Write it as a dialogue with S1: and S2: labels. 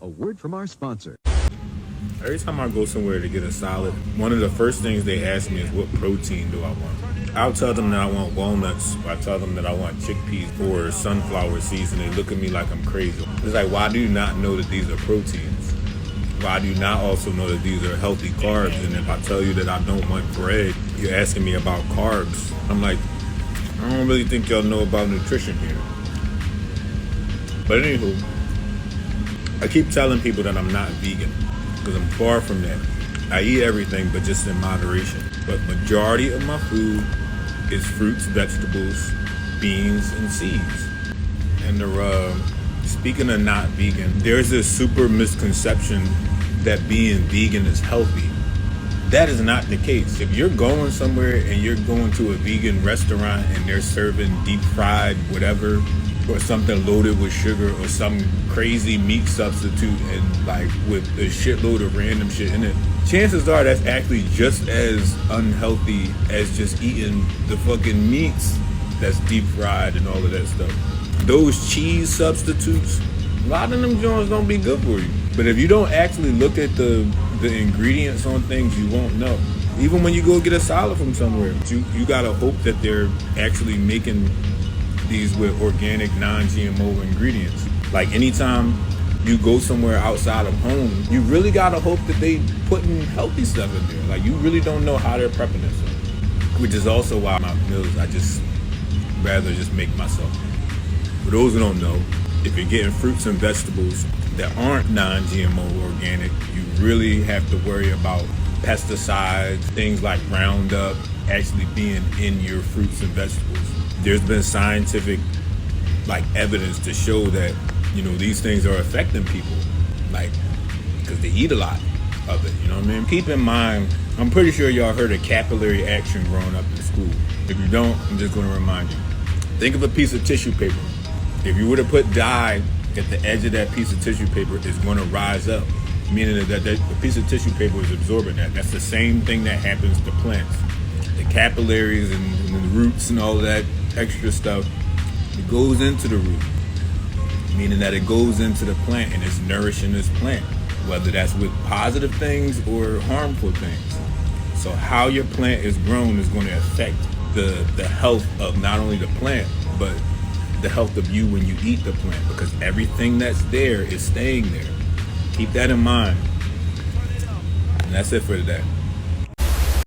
S1: A word from our sponsor.
S2: Every time I go somewhere to get a salad, one of the first things they ask me is what protein do I want. I'll tell them that I want walnuts, or I tell them that I want chickpeas or sunflower seeds, and they look at me like I'm crazy. It's like, why do you not know that these are proteins? Why do you not also know that these are healthy carbs? And if I tell you that I don't want bread, you're asking me about carbs. I'm like, I don't really think y'all know about nutrition here. But anywho, I keep telling people that I'm not vegan, because I'm far from that. I eat everything, but just in moderation. But majority of my food is fruits, vegetables, beans, and seeds. And speaking of not vegan, there's this super misconception that being vegan is healthy. That is not the case. If you're going somewhere and you're going to a vegan restaurant and they're serving deep fried whatever, or something loaded with sugar, or some crazy meat substitute and like with a shitload of random shit in it, chances are that's actually just as unhealthy as just eating the fucking meats that's deep fried and all of that stuff. Those cheese substitutes, a lot of them joints don't be good for you. But if you don't actually look at the ingredients on things, you won't know. Even when you go get a salad from somewhere, you gotta hope that they're actually making these with organic, non-GMO ingredients. Like anytime you go somewhere outside of home, you really gotta hope that they putting healthy stuff in there. Like you really don't know how they're prepping this stuff. Which is also why my meals, I just rather just make myself. For those who don't know, if you're getting fruits and vegetables that aren't non-GMO organic, you really have to worry about pesticides, things like Roundup actually being in your fruits and vegetables. There's been scientific evidence to show that, these things are affecting people, because they eat a lot of it, you know what I mean? Keep in mind, I'm pretty sure y'all heard of capillary action growing up in school. If you don't, I'm just gonna remind you. Think of a piece of tissue paper. If you were to put dye at the edge of that piece of tissue paper, it's gonna rise up, meaning that the piece of tissue paper is absorbing that. That's the same thing that happens to plants. The capillaries and the roots and all that extra stuff, it goes into the root, meaning that it goes into the plant and it's nourishing this plant, whether that's with positive things or harmful things. So how your plant is grown is going to affect the health of not only the plant, but the health of you when you eat the plant, because everything that's there is staying there. Keep that in mind. And that's it for today.